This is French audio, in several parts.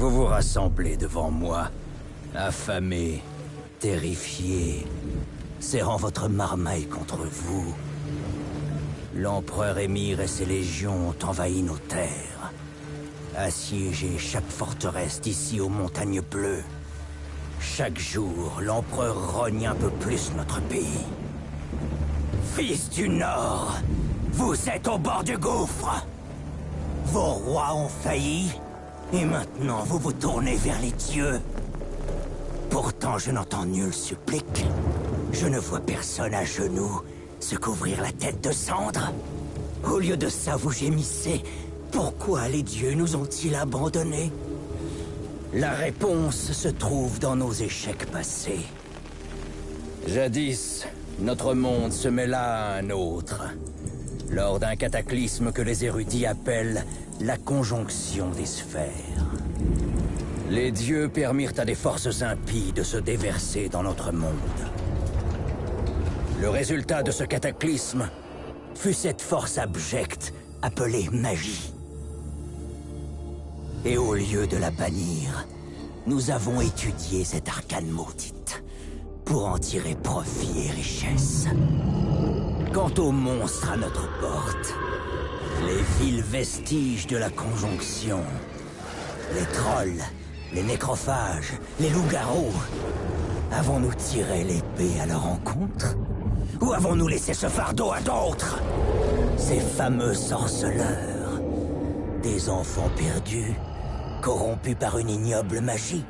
Vous vous rassemblez devant moi, affamés, terrifiés, serrant votre marmaille contre vous. L'empereur Émir et ses légions ont envahi nos terres, assiégé chaque forteresse d'ici aux montagnes bleues. Chaque jour, l'empereur rogne un peu plus notre pays. Fils du Nord, vous êtes au bord du gouffre. Vos rois ont failli, et maintenant vous vous tournez vers les dieux. Pourtant, je n'entends nul supplique. Je ne vois personne à genoux se couvrir la tête de cendres. Au lieu de ça, vous gémissez. Pourquoi les dieux nous ont-ils abandonnés? La réponse se trouve dans nos échecs passés. Jadis, notre monde se mêla à un autre, lors d'un cataclysme que les érudits appellent la conjonction des sphères. Les dieux permirent à des forces impies de se déverser dans notre monde. Le résultat de ce cataclysme fut cette force abjecte appelée magie. Et au lieu de la bannir, nous avons étudié cette arcane maudite pour en tirer profit et richesse. Quant aux monstres à notre porte, les vils vestiges de la conjonction, les trolls, les nécrophages, les loups-garous, avons-nous tiré l'épée à leur encontre? Ou avons-nous laissé ce fardeau à d'autres? Ces fameux sorceleurs, des enfants perdus, corrompus par une ignoble magie,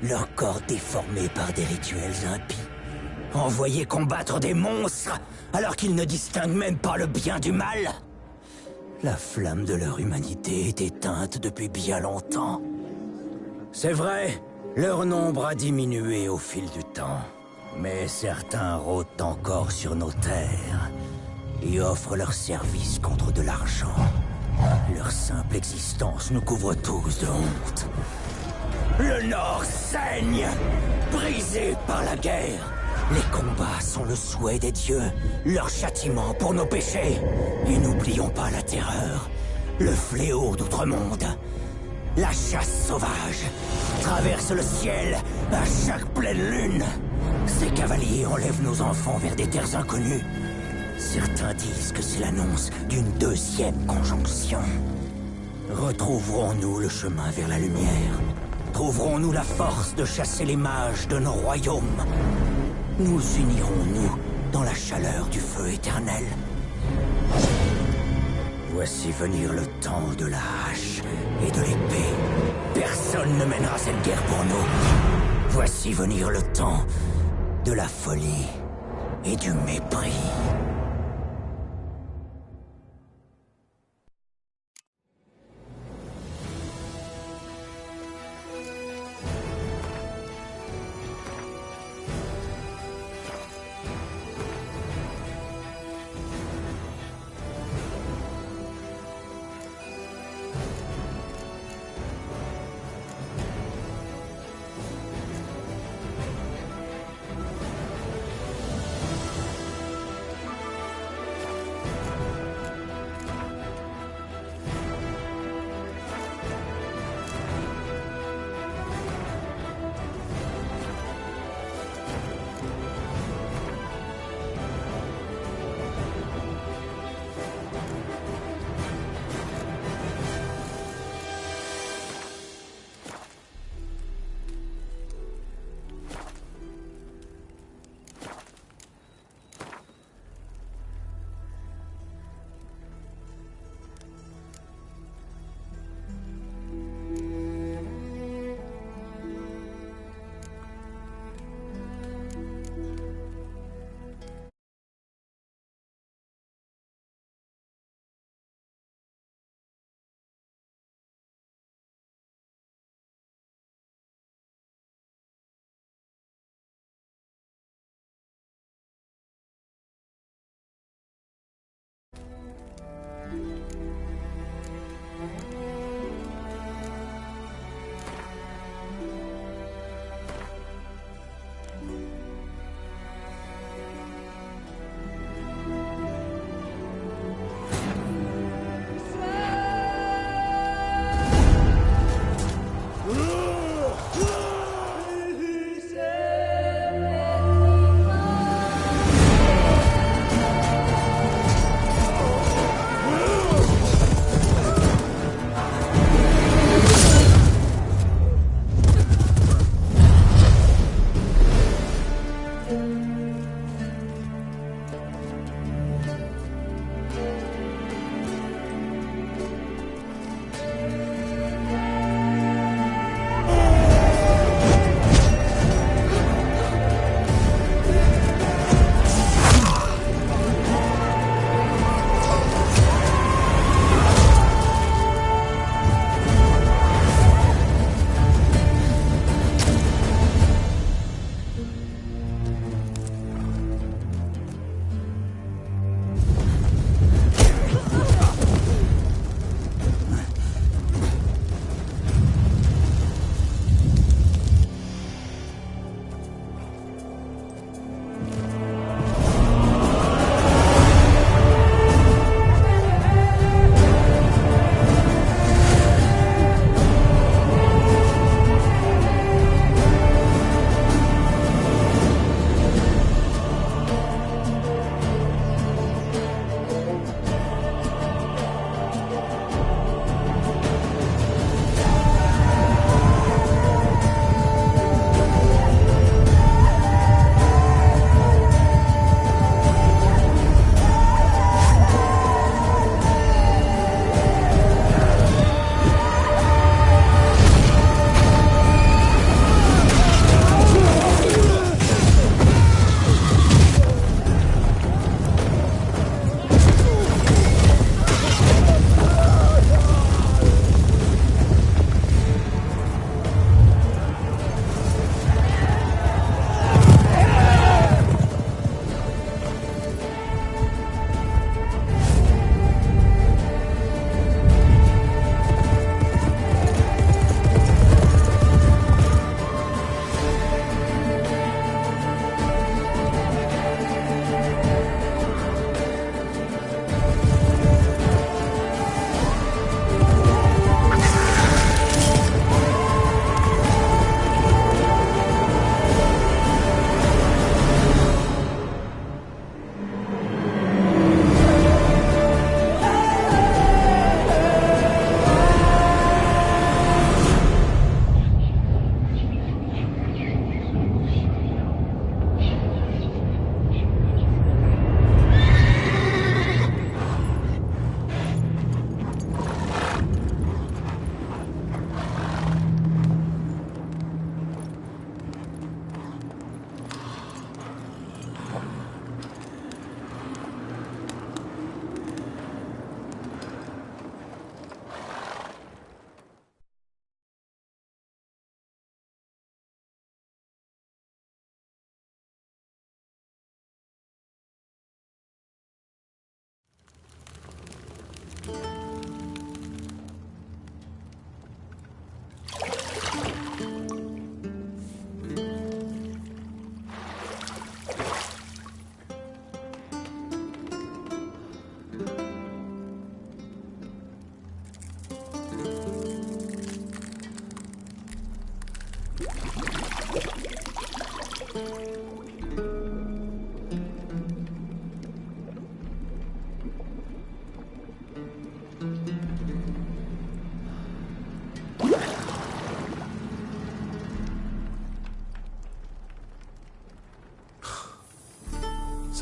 leur corps déformé par des rituels impies, envoyés combattre des monstres alors qu'ils ne distinguent même pas le bien du mal. La flamme de leur humanité est éteinte depuis bien longtemps. C'est vrai, leur nombre a diminué au fil du temps, mais certains rôdent encore sur nos terres et offrent leurs services contre de l'argent. Leur simple existence nous couvre tous de honte. Le Nord saigne, brisé par la guerre. Les combats sont le souhait des dieux, leur châtiment pour nos péchés. Et n'oublions pas la terreur, le fléau d'outre-monde. La chasse sauvage traverse le ciel à chaque pleine lune. Ces cavaliers enlèvent nos enfants vers des terres inconnues. Certains disent que c'est l'annonce d'une deuxième conjonction. Retrouverons-nous le chemin vers la lumière? Trouverons-nous la force de chasser les mages de nos royaumes? Nous unirons-nous dans la chaleur du feu éternel? Voici venir le temps de la hache et de l'épée. Personne ne mènera cette guerre pour nous. Voici venir le temps de la folie et du mépris.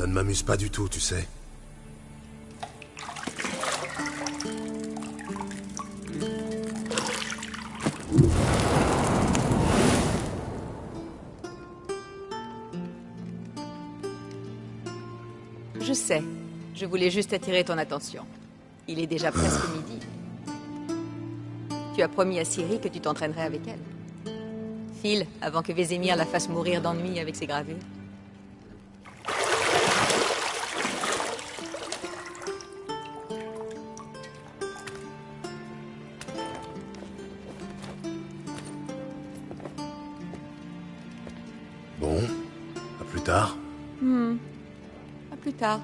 Ça ne m'amuse pas du tout, tu sais. Je sais. Je voulais juste attirer ton attention. Il est déjà presque midi. Tu as promis à Ciri que tu t'entraînerais avec elle. File, avant que Vézémir la fasse mourir d'ennui avec ses gravures. Bon, à plus tard. À plus tard.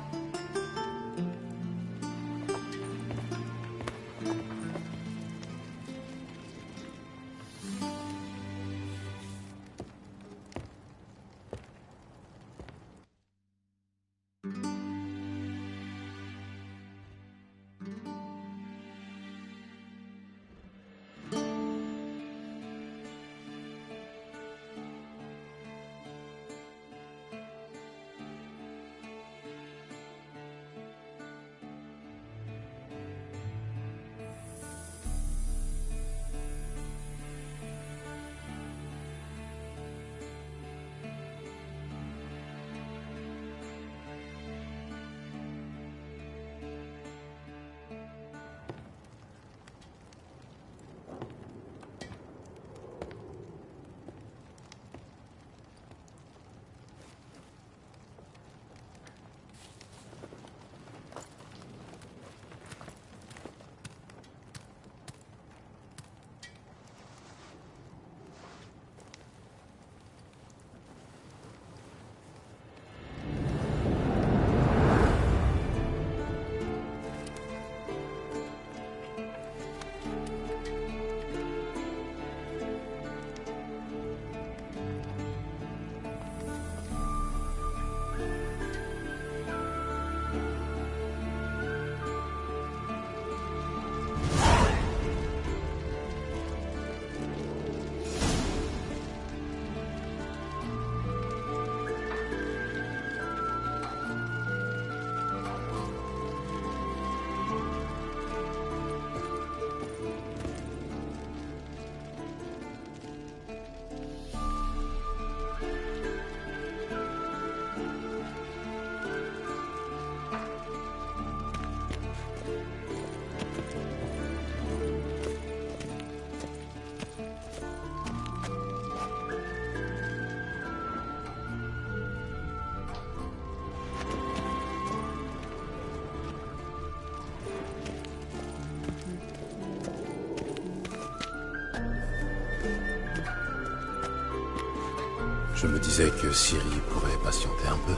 Je me disais que Ciri pourrait patienter un peu.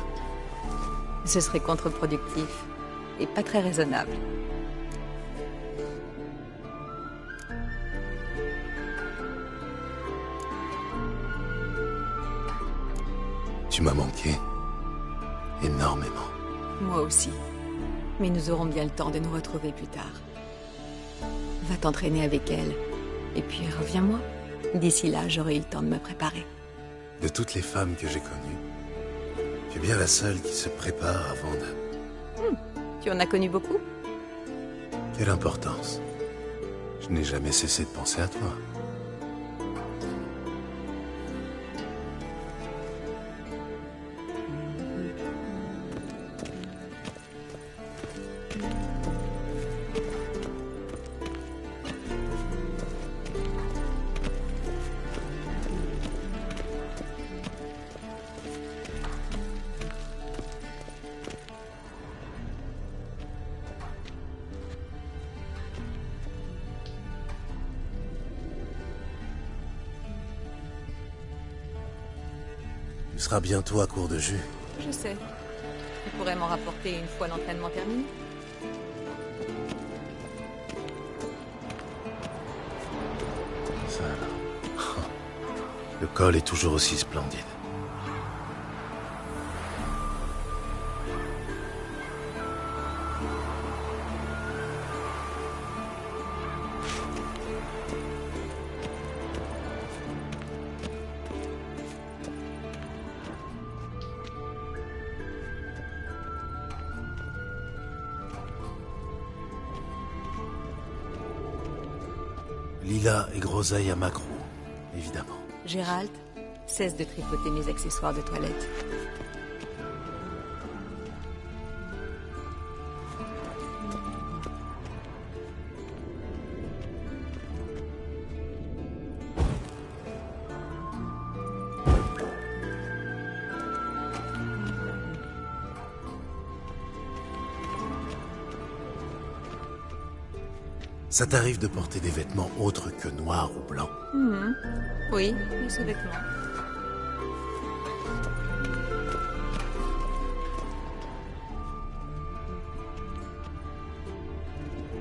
Ce serait contre-productif et pas très raisonnable. Tu m'as manqué. Énormément. Moi aussi. Mais nous aurons bien le temps de nous retrouver plus tard. Va t'entraîner avec elle. Et puis reviens-moi. D'ici là, j'aurai eu le temps de me préparer. De toutes les femmes que j'ai connues, tu es bien la seule qui se prépare avant de... Tu en as connu beaucoup? Quelle importance. Je n'ai jamais cessé de penser à toi. Tu seras bientôt à court de jus. Je sais. Tu pourrais m'en rapporter une fois l'entraînement terminé. Ça alors. Le col est toujours aussi splendide. Lila et groseille à Macro, évidemment. Gérald, cesse de tripoter mes accessoires de toilette. Ça t'arrive de porter des vêtements autres que noirs ou blancs? Oui, les sous-vêtements.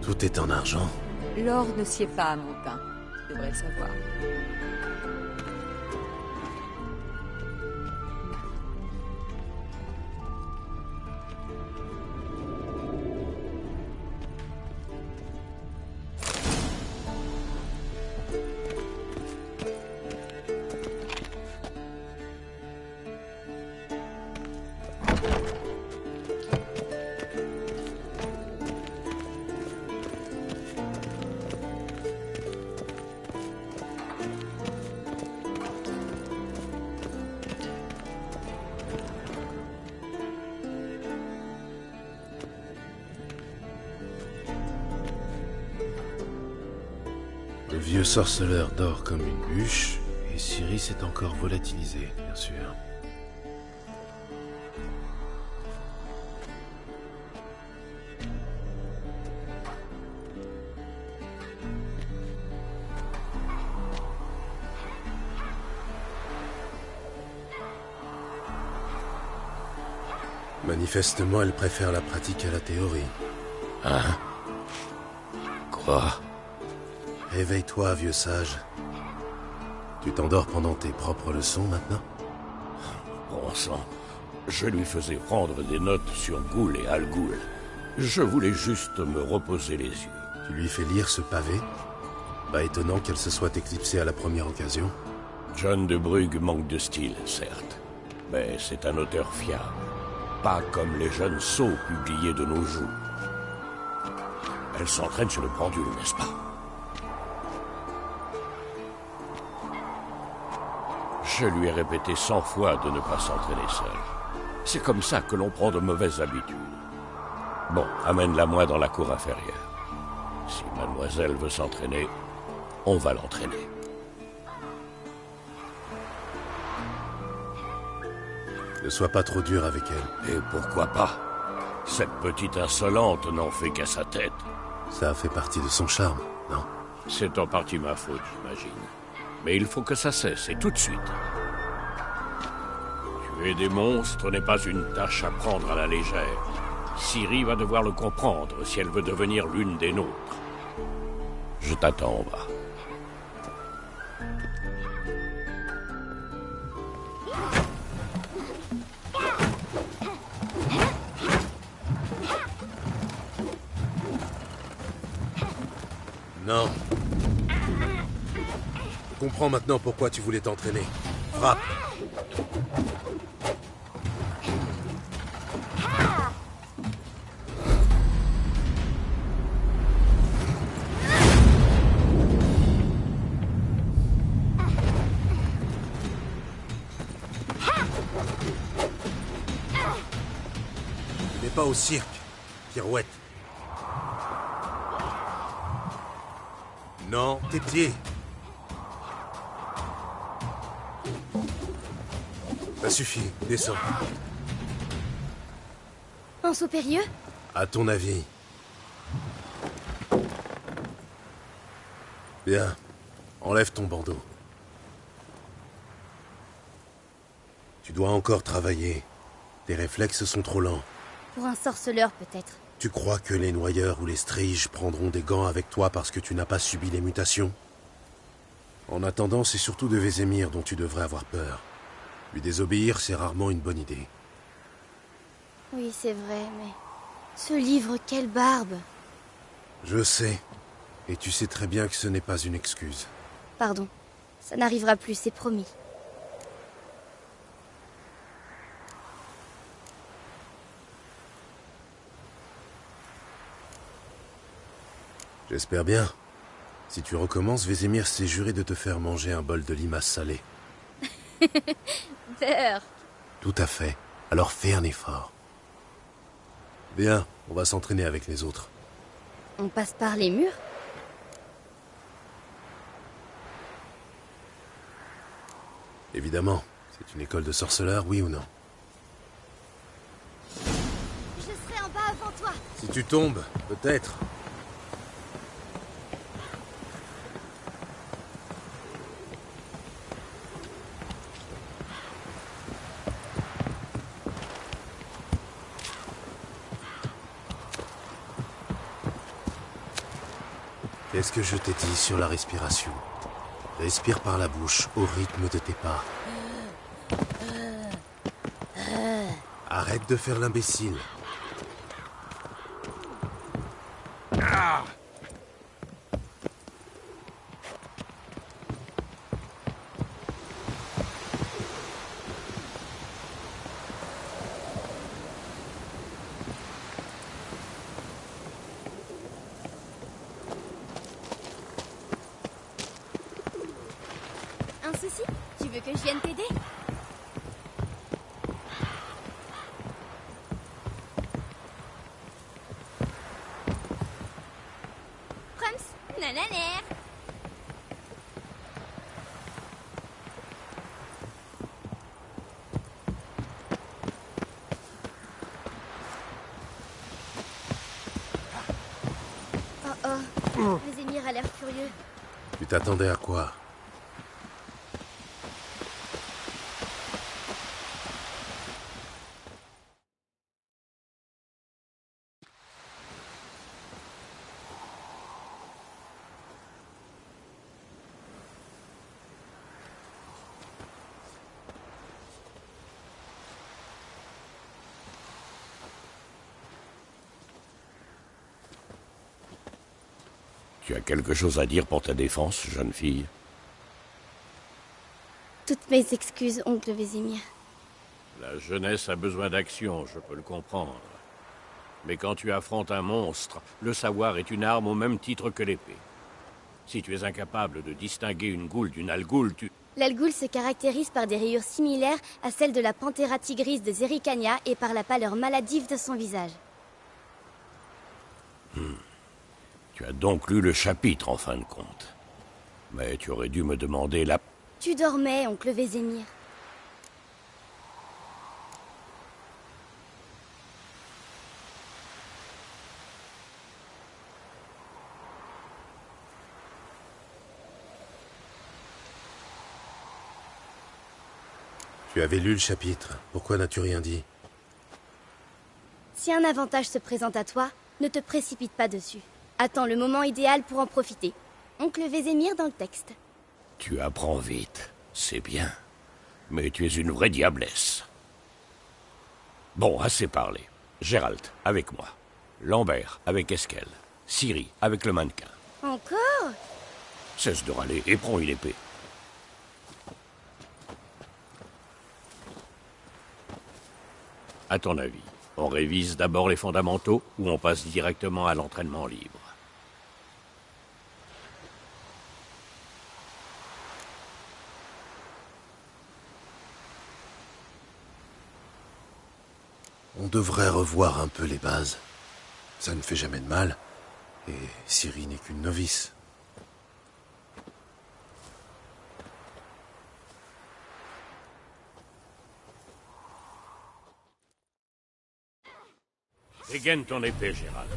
Tout est en argent. L'or ne sied pas à mon teint. Tu devrais le savoir. Le vieux sorceleur dort comme une bûche, et Ciri s'est encore volatilisé, bien sûr. Manifestement, elle préfère la pratique à la théorie. Hein? Quoi? Réveille-toi, vieux sage. Tu t'endors pendant tes propres leçons, maintenant? Bon sang, je lui faisais prendre des notes sur Ghoul et Al-Ghoul. Je voulais juste me reposer les yeux. Tu lui fais lire ce pavé? Pas étonnant qu'elle se soit éclipsée à la première occasion. John de Brugge manque de style, certes. Mais c'est un auteur fiable. Pas comme les jeunes sots publiés de nos jours. Elle s'entraîne sur le pendule, n'est-ce pas? Je lui ai répété 100 fois de ne pas s'entraîner seul. C'est comme ça que l'on prend de mauvaises habitudes. Bon, amène-la moi dans la cour inférieure. Si mademoiselle veut s'entraîner, on va l'entraîner. Ne sois pas trop dur avec elle. Et pourquoi pas? Cette petite insolente n'en fait qu'à sa tête. Ça fait partie de son charme, non? C'est en partie ma faute, j'imagine. Mais il faut que ça cesse, et tout de suite. Tuer des monstres n'est pas une tâche à prendre à la légère. Ciri va devoir le comprendre si elle veut devenir l'une des nôtres. Je t'attends en bas. Non. Je comprends maintenant pourquoi tu voulais t'entraîner. Frappe. Tu n'es pas au cirque, pirouette. Non, tes pieds. Ça suffit, descends. Un saut périlleux? À ton avis. Bien. Enlève ton bandeau. Tu dois encore travailler. Tes réflexes sont trop lents. Pour un sorceleur, peut-être. Tu crois que les noyeurs ou les striges prendront des gants avec toi parce que tu n'as pas subi les mutations? En attendant, c'est surtout de Vézémir dont tu devrais avoir peur. Lui désobéir, c'est rarement une bonne idée. Oui, c'est vrai, mais... Ce livre, quelle barbe! Je sais. Et tu sais très bien que ce n'est pas une excuse. Pardon. Ça n'arrivera plus, c'est promis. J'espère bien. Si tu recommences, Vézémir s'est juré de te faire manger un bol de limace salée. Peur. Tout à fait. Alors fais un effort. Bien, on va s'entraîner avec les autres. On passe par les murs? Évidemment. C'est une école de sorceleurs, oui ou non? Je serai en bas avant toi. Si tu tombes, peut-être. Qu'est-ce que je t'ai dit sur la respiration? Respire par la bouche, au rythme de tes pas. Arrête de faire l'imbécile. Un souci? Tu veux que je vienne t'aider? Prums, nananer. Oh, Vézémir a l'air furieux. Tu t'attendais à quoi? Tu as quelque chose à dire pour ta défense, jeune fille? Toutes mes excuses, oncle Vézémir. La jeunesse a besoin d'action, je peux le comprendre. Mais quand tu affrontes un monstre, le savoir est une arme au même titre que l'épée. Si tu es incapable de distinguer une goule d'une algoule, L'algoul se caractérise par des rayures similaires à celles de la Panthera tigris de Zerrikania et par la pâleur maladive de son visage. Tu as donc lu le chapitre, en fin de compte. Mais tu aurais dû me demander la... Tu dormais, oncle Vézémir. Tu avais lu le chapitre. Pourquoi n'as-tu rien dit? Si un avantage se présente à toi, ne te précipite pas dessus. Attends le moment idéal pour en profiter. Oncle Vézémir dans le texte. Tu apprends vite, c'est bien. Mais tu es une vraie diablesse. Bon, assez parlé. Gérald, avec moi. Lambert, avec Esquel. Ciri, avec le mannequin. Encore? Cesse de râler et prends une épée. À ton avis, on révise d'abord les fondamentaux ou on passe directement à l'entraînement libre? On devrait revoir un peu les bases. Ça ne fait jamais de mal. Et Ciri n'est qu'une novice. Dégaine ton épée, Gérald.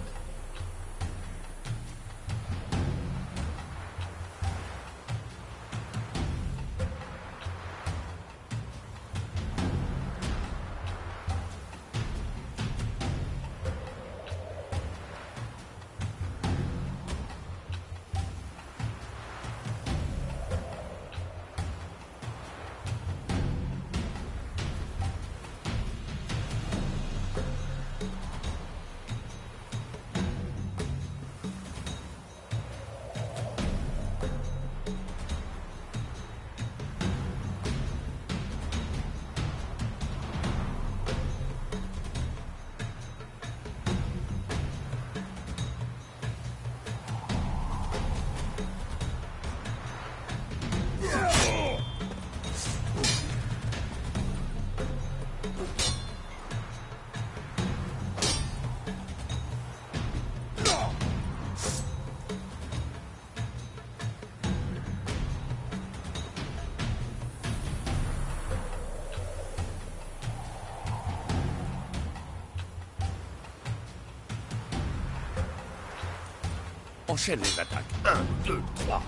Enchaîne les attaques. 1, 2, 3.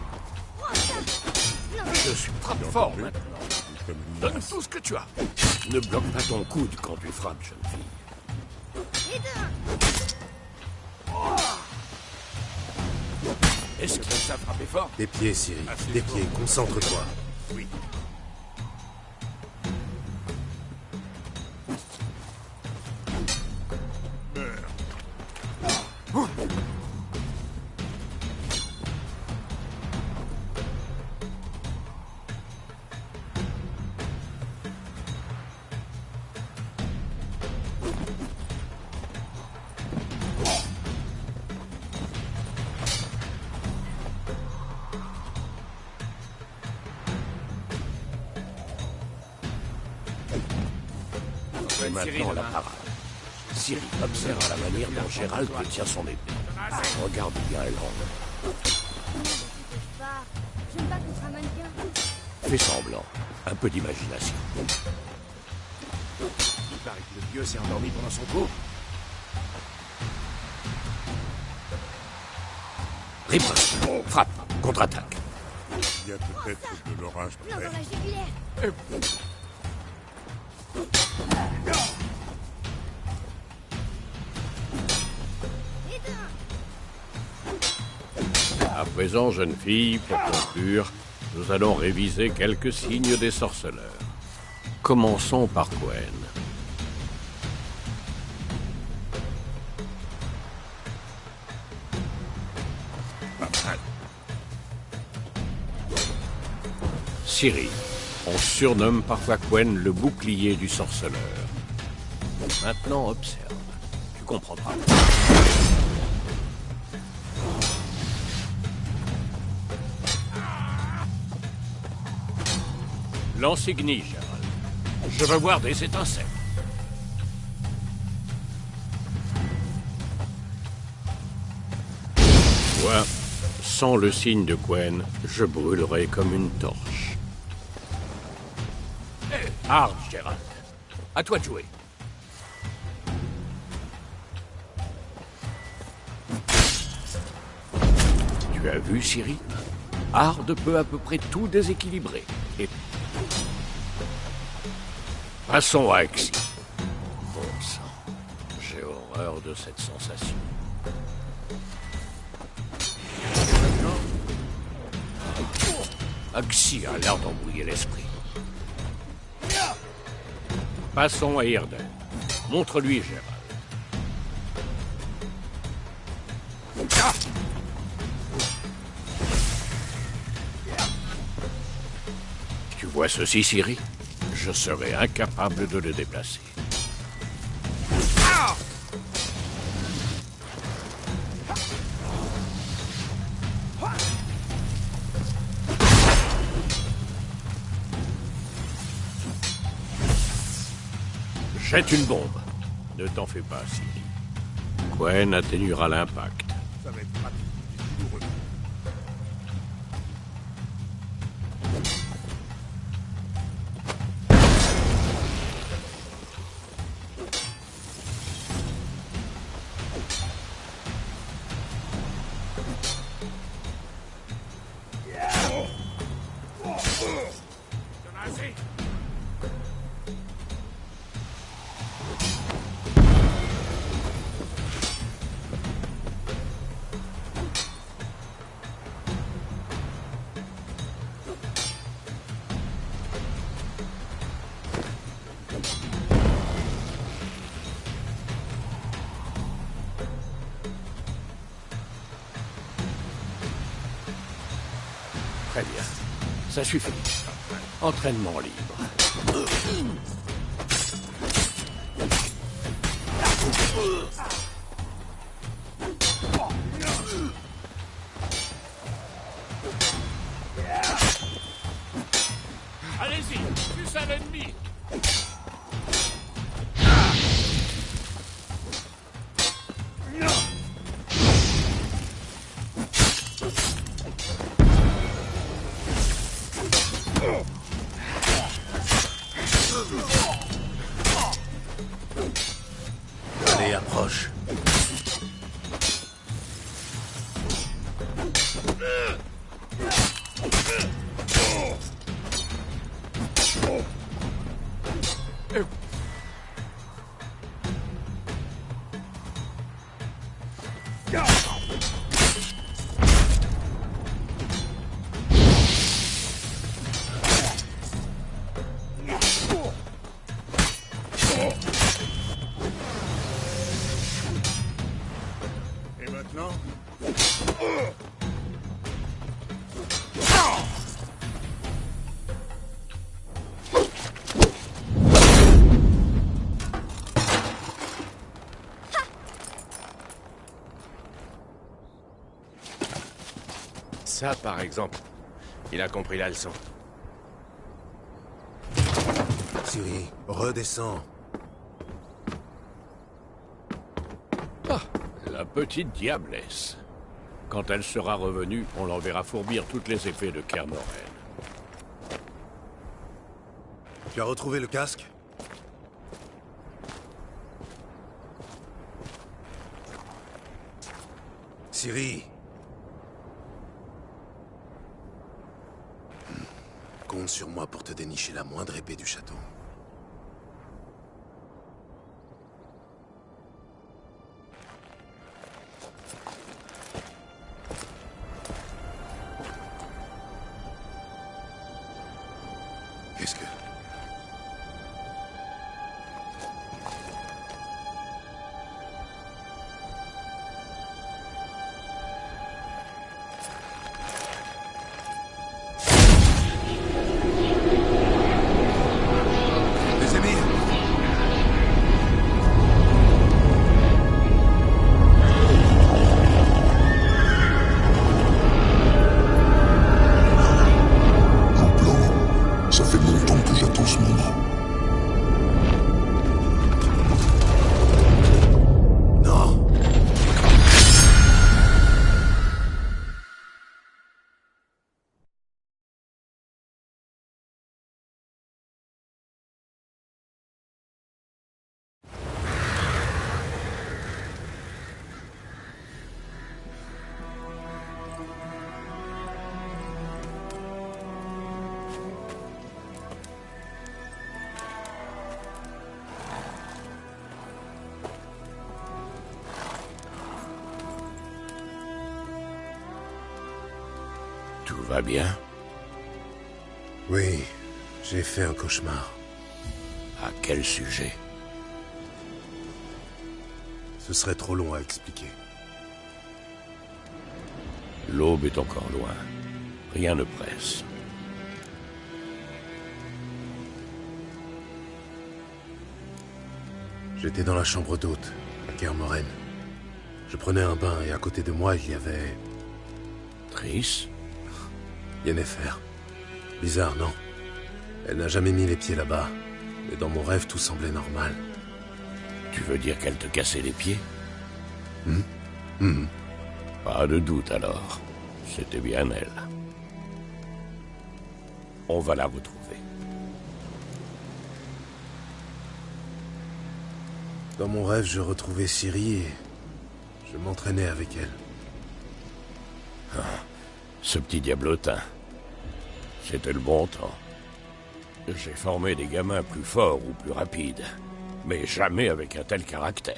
Je suis frappe fort maintenant. Donne tout ce que tu as. Ne bloque pas ton coude quand tu frappes, jeune fille. Est-ce que ça frappé fort? Des pieds, Ciri. Des pieds. Concentre-toi. Oui. Et maintenant la parade. Ciri observe la manière dont Gérald tient son épée. Regarde bien l'angle. Pas. Je me bats contre un mannequin. Fais semblant. Un peu d'imagination. Il paraît que le vieux s'est endormi pendant son cours. Riposte. Frappe. Contre-attaque. Il y a peut-être de l'orage Non, près. dans la jugulaire. À présent, jeune fille, pour conclure, nous allons réviser quelques signes des sorceleurs. Commençons par Gwen. Pas mal. Ciri. On surnomme parfois Gwen le bouclier du sorceleur. Maintenant, observe. Tu comprendras. Lance-ignis, Gérald. Je veux voir des étincelles. Moi, sans le signe de Gwen, je brûlerai comme une torche. Hé, Hard, Gérald. À toi de jouer. Tu as vu, Ciri? Hard peut à peu près tout déséquilibrer. Et... passons à Axie. Bon sang, j'ai horreur de cette sensation. Axie a l'air d'embrouiller l'esprit. Passons à Irden. Montre-lui, Gérald. Ah! Tu vois ceci, Ciri? Je serais incapable de le déplacer. Ah! Jette une bombe. Ne t'en fais pas, Ciri. Gwen atténuera l'impact. Ça va être rapide et douloureux. Très bien. Ça suffit. Entraînement libre. Allez-y, plus à l'ennemi. Allez, approche. Et maintenant? Ça, par exemple. Il a compris la leçon. Ciri, redescends. Ah, la petite diablesse. Quand elle sera revenue, on l'enverra fourbir toutes les épées de Kermoren. Tu as retrouvé le casque? Ciri. Compte sur moi pour te dénicher la moindre épée du château. Qu'est-ce que... Ça fait longtemps que j'attends ce moment. Non! Tout va bien? Oui, j'ai fait un cauchemar. À quel sujet? Ce serait trop long à expliquer. L'aube est encore loin. Rien ne presse. J'étais dans la chambre d'hôte, à Kermoren. Je prenais un bain et à côté de moi, il y avait... Triss? Yennefer. Bizarre, non? Elle n'a jamais mis les pieds là-bas. Mais dans mon rêve, tout semblait normal. Tu veux dire qu'elle te cassait les pieds? Mhm. Pas de doute alors. C'était bien elle. On va la retrouver. Dans mon rêve, je retrouvais Ciri et je m'entraînais avec elle. Ce petit diablotin. C'était le bon temps. J'ai formé des gamins plus forts ou plus rapides, mais jamais avec un tel caractère.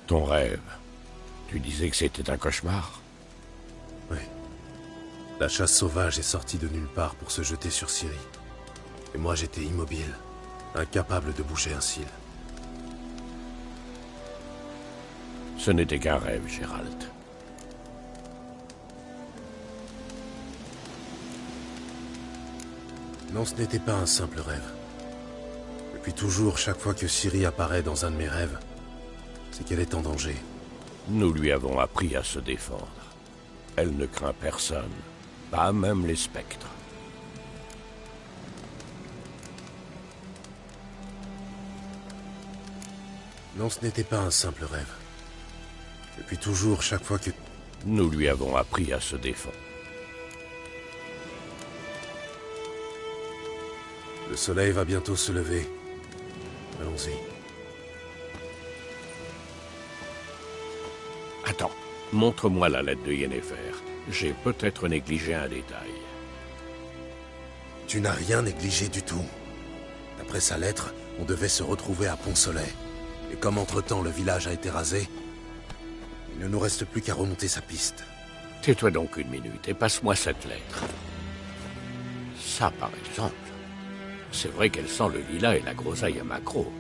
Ton rêve, tu disais que c'était un cauchemar? Oui. La chasse sauvage est sortie de nulle part pour se jeter sur Ciri. Et moi, j'étais immobile, incapable de bouger un cil. Ce n'était qu'un rêve, Gérald. Non, ce n'était pas un simple rêve. Depuis toujours, chaque fois que Ciri apparaît dans un de mes rêves, c'est qu'elle est en danger. Nous lui avons appris à se défendre. Elle ne craint personne, pas même les spectres. Non, ce n'était pas un simple rêve. Depuis toujours, chaque fois que... Nous lui avons appris à se défendre. Le soleil va bientôt se lever. Allons-y. Attends, montre-moi la lettre de Yennefer. J'ai peut-être négligé un détail. Tu n'as rien négligé du tout. D'après sa lettre, on devait se retrouver à Pont-Soleil. Et comme entre-temps le village a été rasé, il ne nous reste plus qu'à remonter sa piste. Tais-toi donc une minute et passe-moi cette lettre. Ça, par exemple. C'est vrai qu'elle sent le lilas et la groseille à macro.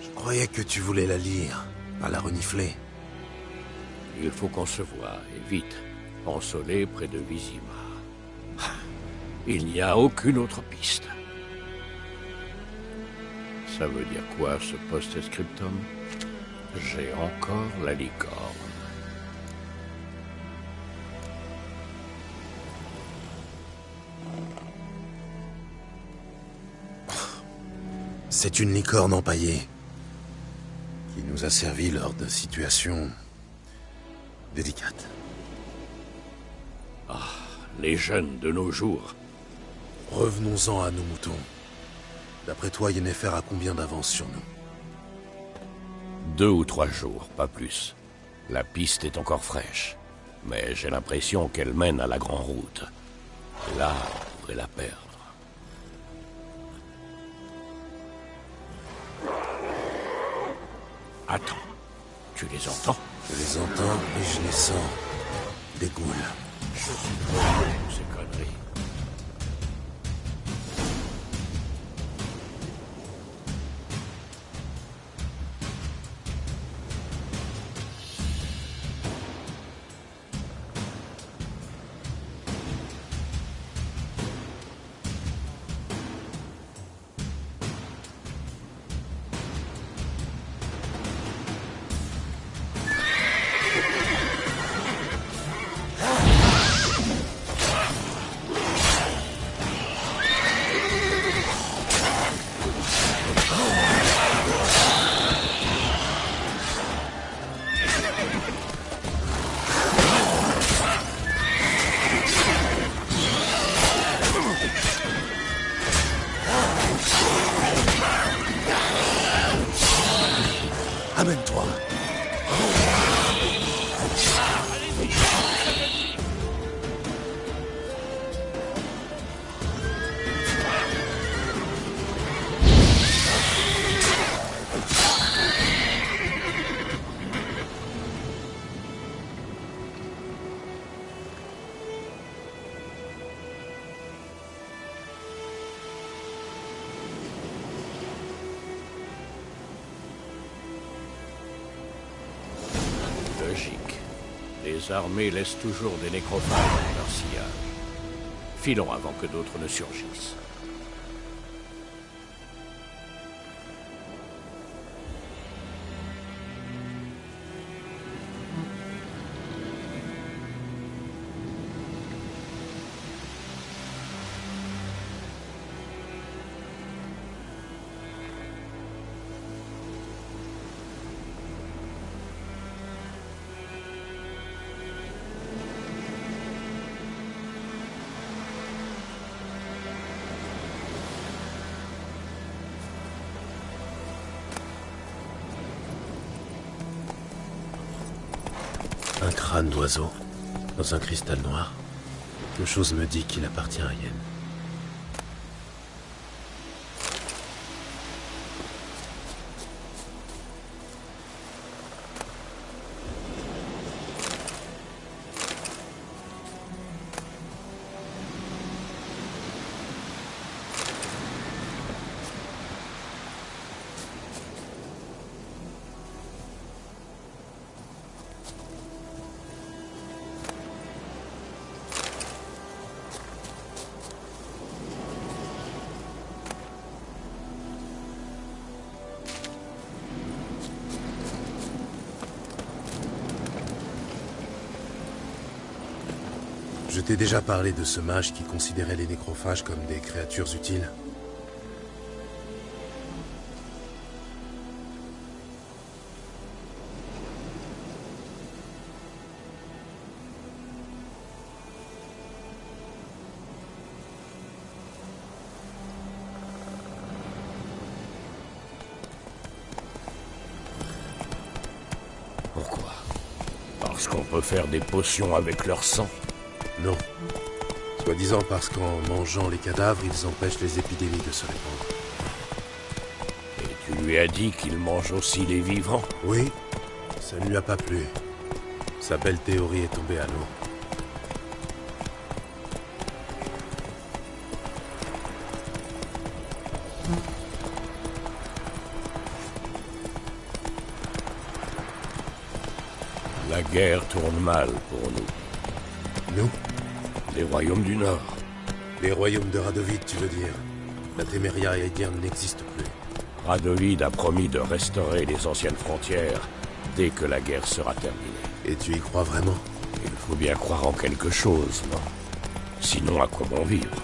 Je croyais que tu voulais la lire, pas la renifler. Il faut qu'on se voie, et vite. Pont-Soleil près de Vizima. Il n'y a aucune autre piste. Ça veut dire quoi, ce post-scriptum? J'ai encore la licorne. C'est une licorne empaillée qui nous a servi lors de situations délicates. Ah, les jeunes de nos jours. Revenons-en à nos moutons. D'après toi, Yennefer a combien d'avance sur nous? 2 ou 3 jours, pas plus. La piste est encore fraîche, mais j'ai l'impression qu'elle mène à la grande route. Là, on pourrait la perdre. Attends, tu les entends? Je les entends et je les sens. Des ghouls. Je suis trop de ces conneries. Amène-toi. Logique. Les armées laissent toujours des nécrophages dans leur sillage. Filons avant que d'autres ne surgissent. Un crâne d'oiseau, dans un cristal noir. Quelque chose me dit qu'il appartient à Yen. Je t'ai déjà parlé de ce mage qui considérait les nécrophages comme des créatures utiles. Pourquoi? Parce qu'on peut faire des potions avec leur sang? Non. Soi-disant parce qu'en mangeant les cadavres, ils empêchent les épidémies de se répandre. Et tu lui as dit qu'il mange aussi les vivants? Oui, ça ne lui a pas plu. Sa belle théorie est tombée à l'eau. La guerre tourne mal pour nous. Nous? Les royaumes du Nord. Les royaumes de Radovid, tu veux dire? La Téméria haïdienne n'existe plus. Radovid a promis de restaurer les anciennes frontières dès que la guerre sera terminée. Et tu y crois vraiment? Il faut bien croire en quelque chose, non? Sinon, à quoi bon vivre?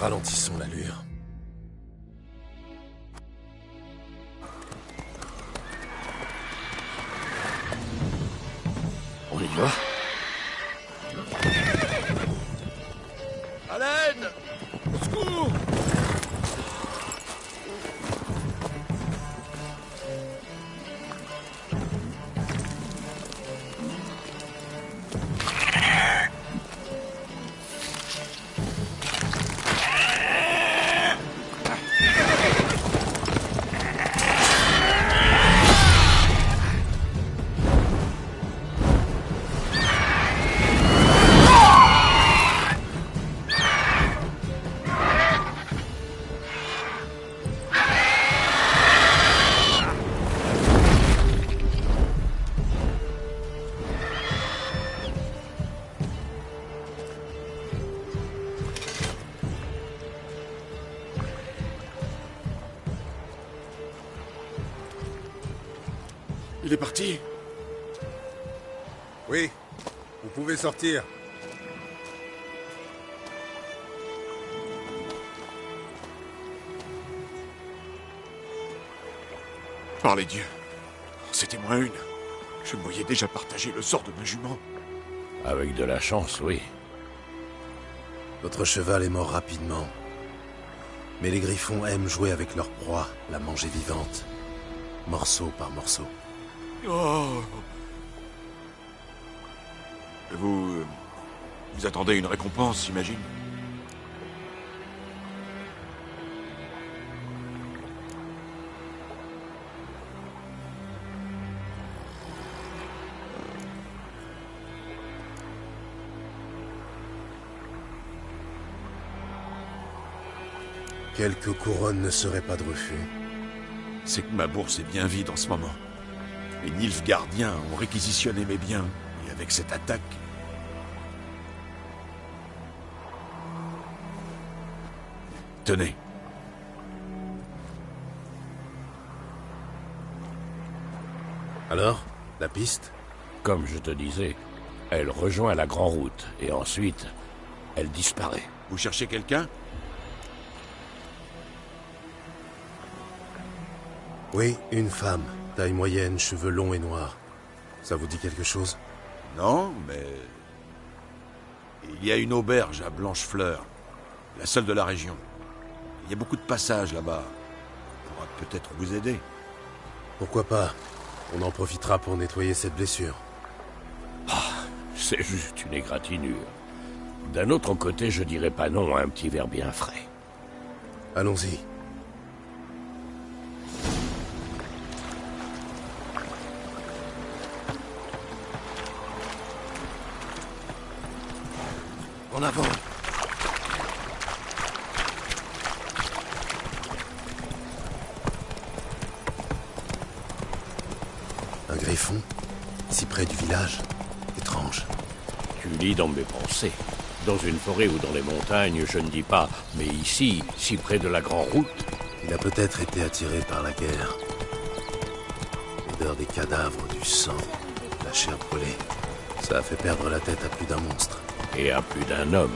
Ralentissons l'allure. On y va? À l'aide! Au secours! Il est parti. Oui, vous pouvez sortir. Par les dieux. C'était moi une. Je me voyais déjà partager le sort de ma jument. Avec de la chance, oui. Votre cheval est mort rapidement. Mais les griffons aiment jouer avec leur proie, la manger vivante. Morceau par morceau. Oh. Vous attendez une récompense, j'imagine? Quelques couronnes ne seraient pas de refus. C'est que ma bourse est bien vide en ce moment. Les Nilfgaardiens ont réquisitionné mes biens, et avec cette attaque... Tenez. Alors, la piste? Comme je te disais, elle rejoint la Grande Route, et ensuite, elle disparaît. Vous cherchez quelqu'un? Oui, une femme. Taille moyenne, cheveux longs et noirs. Ça vous dit quelque chose? Non, mais... Il y a une auberge à Blanchefleur, la seule de la région. Il y a beaucoup de passages là-bas. On pourra peut-être vous aider. Pourquoi pas? On en profitera pour nettoyer cette blessure. C'est juste une égratignure. D'un autre côté, je dirais pas non à un petit verre bien frais. Allons-y. En avant. Un griffon? Si près du village? Étrange. Tu lis dans mes pensées. Dans une forêt ou dans les montagnes, je ne dis pas, mais ici, si près de la Grande Route... Il a peut-être été attiré par la guerre. L'odeur des cadavres, du sang, la chair brûlée. Ça a fait perdre la tête à plus d'un monstre. Et à plus d'un homme.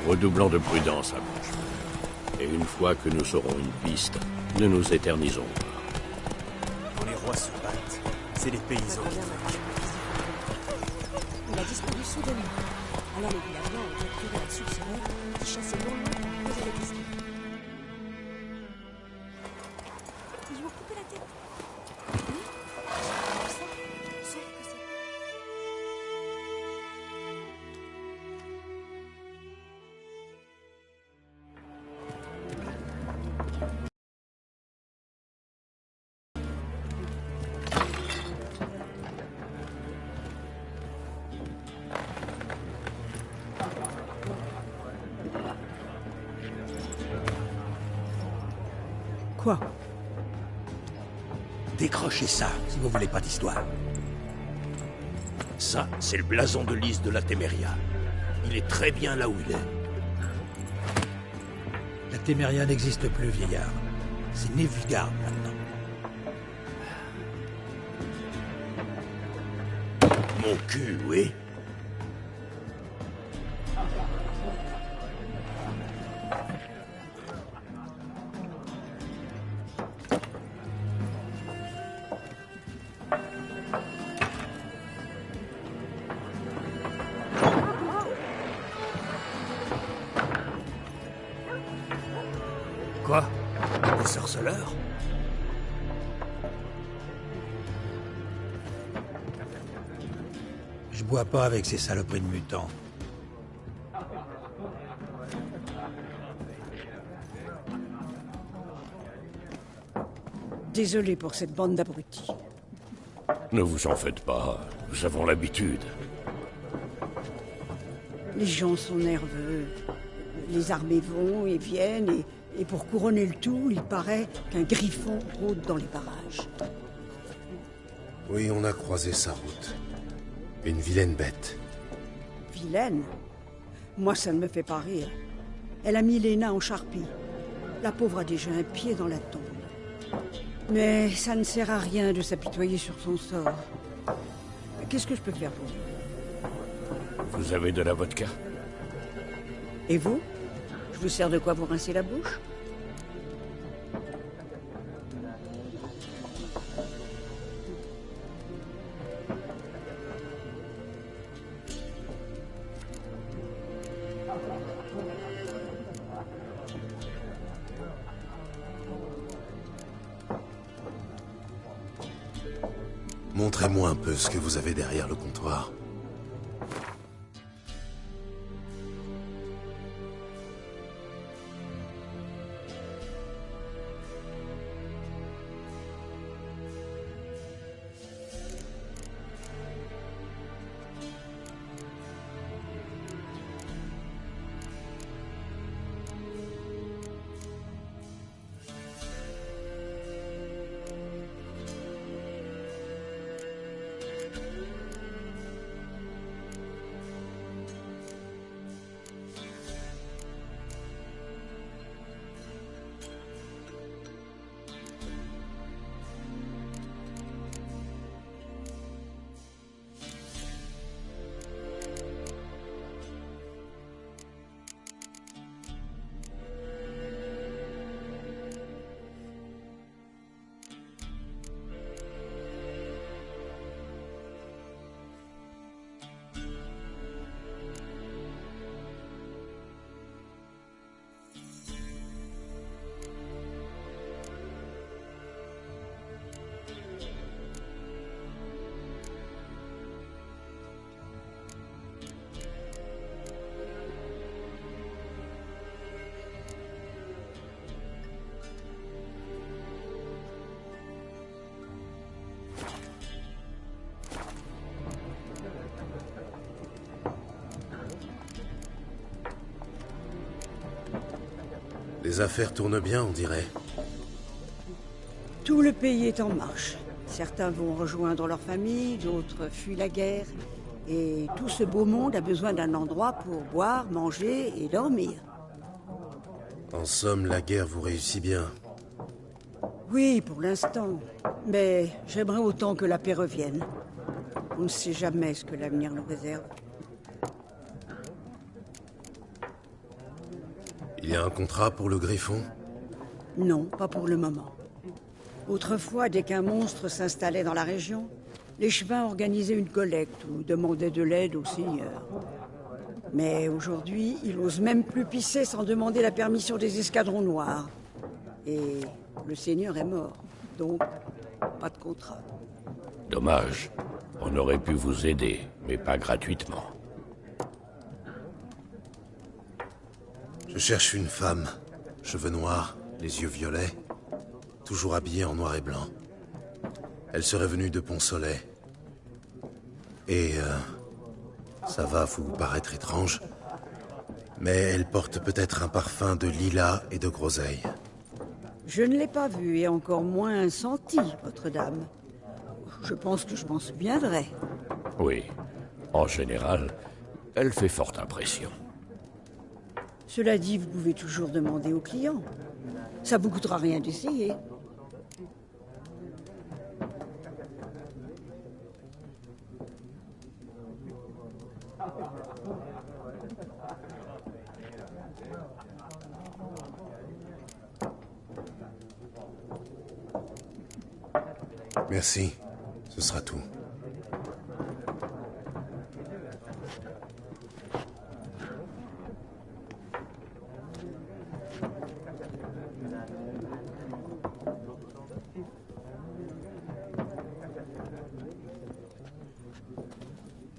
Redoublons de prudence à Blanchefleur. Et une fois que nous aurons une piste, ne nous éternisons pas. Quand les rois se battent, c'est les paysans. Il a disparu soudainement. Alors les villageois ont capturé un soupçonneur qui chassait non loin pour poser la question. Ils lui ont coupé la tête. Oui. Sauf que c'est... Quoi? Décrochez ça, si vous voulez pas d'histoire. Ça, c'est le blason de Lys de la Téméria. Il est très bien là où il est. La Téméria n'existe plus, vieillard. C'est Nilfgaard maintenant. Mon cul, oui. Quoi? Des sorceleurs? Je bois pas avec ces saloperies de mutants. Désolé pour cette bande d'abrutis. Ne vous en faites pas, nous avons l'habitude. Les gens sont nerveux. Les armées vont et viennent, et pour couronner le tout, il paraît qu'un griffon rôde dans les barrages. Oui, on a croisé sa route. Une vilaine bête. Vilaine? Moi, ça ne me fait pas rire. Elle a mis Léna en charpie. La pauvre a déjà un pied dans la tombe. Mais ça ne sert à rien de s'apitoyer sur son sort. Qu'est-ce que je peux faire pour vous? Vous avez de la vodka? Et vous? Je vous sers de quoi pour rincer la bouche? Montrez-moi un peu ce que vous avez derrière le comptoir. Les affaires tournent bien, on dirait. Tout le pays est en marche. Certains vont rejoindre leur famille, d'autres fuient la guerre. Et tout ce beau monde a besoin d'un endroit pour boire, manger et dormir. En somme, la guerre vous réussit bien. Oui, pour l'instant. Mais j'aimerais autant que la paix revienne. On ne sait jamais ce que l'avenir nous réserve. Il y a un contrat pour le Griffon? Non, pas pour le moment. Autrefois, dès qu'un monstre s'installait dans la région, les Chevins organisaient une collecte ou demandaient de l'aide au seigneur. Mais aujourd'hui, ils n'osent même plus pisser sans demander la permission des escadrons noirs. Et le seigneur est mort, donc pas de contrat. Dommage. On aurait pu vous aider, mais pas gratuitement. Je cherche une femme, cheveux noirs, les yeux violets, toujours habillée en noir et blanc. Elle serait venue de Pont-Soleil. Et ça va vous paraître étrange, mais elle porte peut-être un parfum de lilas et de groseille. Je ne l'ai pas vue et encore moins senti, votre dame. Je pense que je m'en souviendrai. Oui. En général, elle fait forte impression. Cela dit, vous pouvez toujours demander aux clients. Ça vous coûtera rien d'essayer. Merci. Ce sera tout.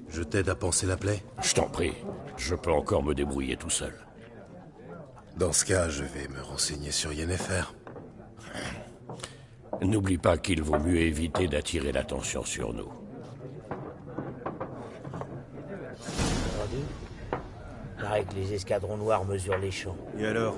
Je t'aide à panser la plaie? Je t'en prie. Je peux encore me débrouiller tout seul. Dans ce cas, je vais me renseigner sur Yennefer. N'oublie pas qu'il vaut mieux éviter d'attirer l'attention sur nous. Entendu? Paraît que les escadrons noirs mesurent les champs. Et alors?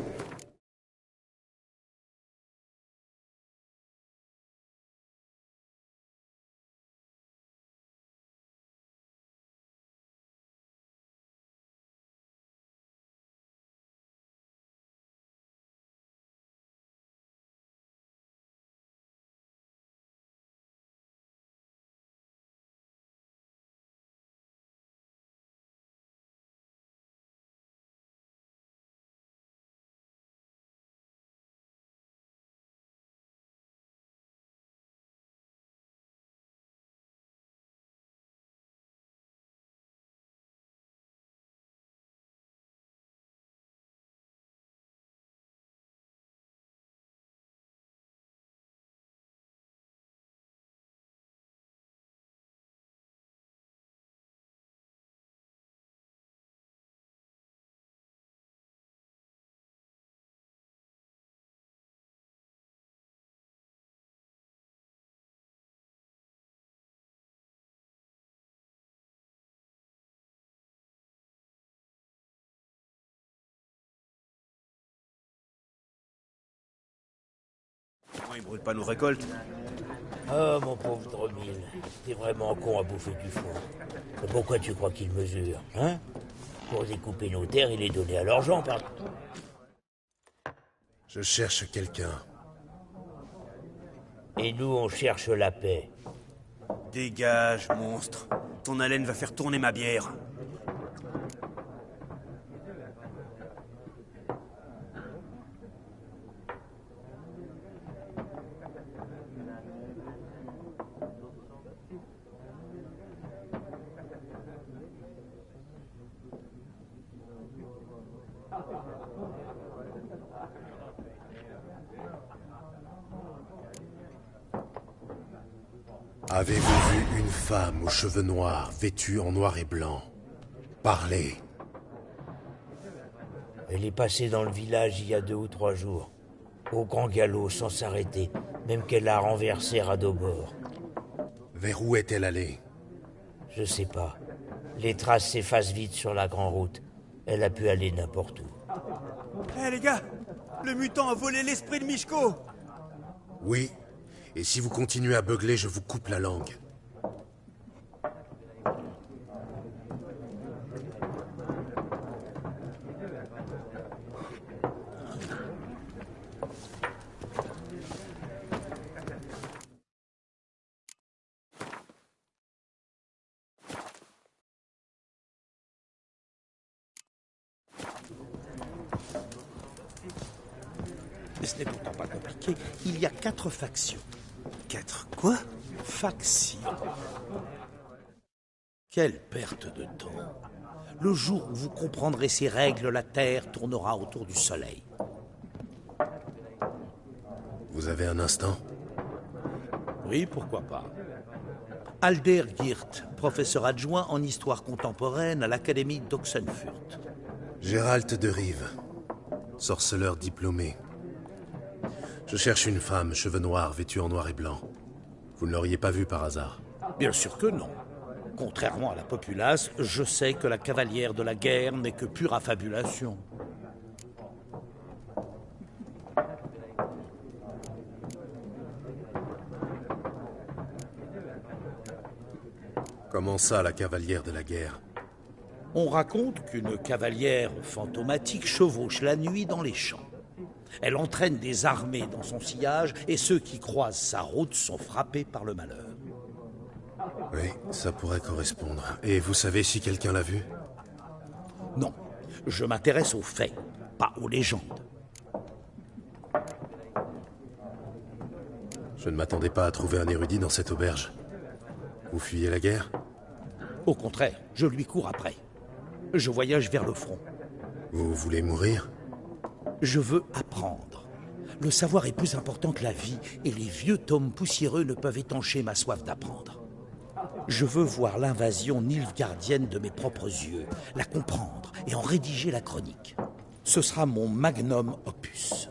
Ils brûlent pas nos récoltes. Oh, mon pauvre Dromil, t'es vraiment con à bouffer du foin. Mais pourquoi tu crois qu'il mesure, hein? Pour découper nos terres et les donner à leurs gens, pardon. Je cherche quelqu'un. Et nous, on cherche la paix. Dégage, monstre. Ton haleine va faire tourner ma bière. Avez-vous vu une femme aux cheveux noirs, vêtue en noir et blanc? Parlez. Elle est passée dans le village il y a 2 ou 3 jours. Au grand galop, sans s'arrêter, même qu'elle a renversé Radobor. Vers où est-elle allée? Je sais pas. Les traces s'effacent vite sur la grande route. Elle a pu aller n'importe où. Hé les gars! Le mutant a volé l'esprit de Mishko! Oui. Et si vous continuez à beugler, je vous coupe la langue. Ce n'est pourtant pas compliqué. Il y a 4 factions. 4 quoi? Factions. Quelle perte de temps. Le jour où vous comprendrez ces règles, la Terre tournera autour du Soleil. Vous avez un instant? Oui, pourquoi pas. Alder Geert, professeur adjoint en histoire contemporaine à l'Académie d'Oxenfurt. Gérald de Rive, sorceleur diplômé. Je cherche une femme, cheveux noirs, vêtue en noir et blanc. Vous ne l'auriez pas vue par hasard? Bien sûr que non. Contrairement à la populace, je sais que la cavalière de la guerre n'est que pure affabulation. Comment ça, la cavalière de la guerre? On raconte qu'une cavalière fantomatique chevauche la nuit dans les champs. Elle entraîne des armées dans son sillage et ceux qui croisent sa route sont frappés par le malheur. Oui, ça pourrait correspondre. Et vous savez si quelqu'un l'a vue? Non, je m'intéresse aux faits, pas aux légendes. Je ne m'attendais pas à trouver un érudit dans cette auberge. Vous fuyez la guerre? Au contraire, je lui cours après. Je voyage vers le front. Vous voulez mourir? Je veux apprendre. Le savoir est plus important que la vie, et les vieux tomes poussiéreux ne peuvent étancher ma soif d'apprendre. Je veux voir l'invasion nilfgaardienne de mes propres yeux, la comprendre et en rédiger la chronique. Ce sera mon magnum opus.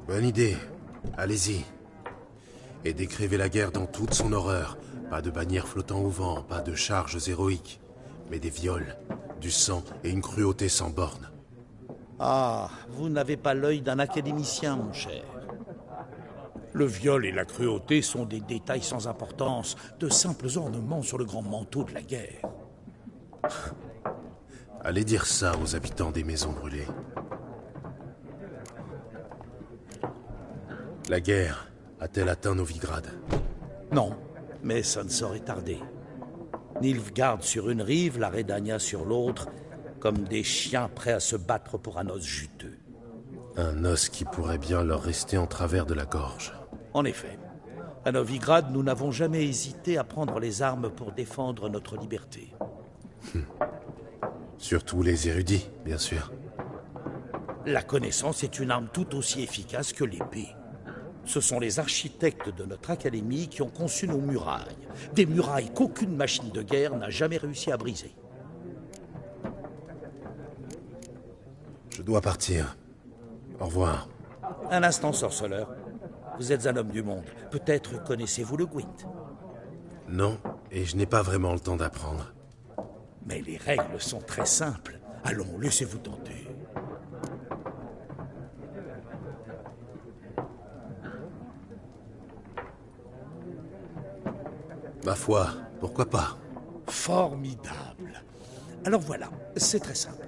Bonne idée. Allez-y. Et décrivez la guerre dans toute son horreur. Pas de bannières flottant au vent, pas de charges héroïques, mais des viols, du sang et une cruauté sans borne. Ah, vous n'avez pas l'œil d'un académicien, mon cher. Le viol et la cruauté sont des détails sans importance, de simples ornements sur le grand manteau de la guerre. Allez dire ça aux habitants des maisons brûlées. La guerre a-t-elle atteint Novigrad? Non, mais ça ne saurait tarder. Nilfgaard sur une rive, la Redania sur l'autre, comme des chiens prêts à se battre pour un os juteux. Un os qui pourrait bien leur rester en travers de la gorge. En effet, à Novigrad, nous n'avons jamais hésité à prendre les armes pour défendre notre liberté. Surtout les érudits, bien sûr. La connaissance est une arme tout aussi efficace que l'épée. Ce sont les architectes de notre académie qui ont conçu nos murailles. Des murailles qu'aucune machine de guerre n'a jamais réussi à briser. Je dois partir. Au revoir. Un instant, sorceleur. Vous êtes un homme du monde. Peut-être connaissez-vous le Gwent. Non, et je n'ai pas vraiment le temps d'apprendre. Mais les règles sont très simples. Allons, laissez-vous tenter. Ma foi, pourquoi pas? Formidable. Alors voilà, c'est très simple.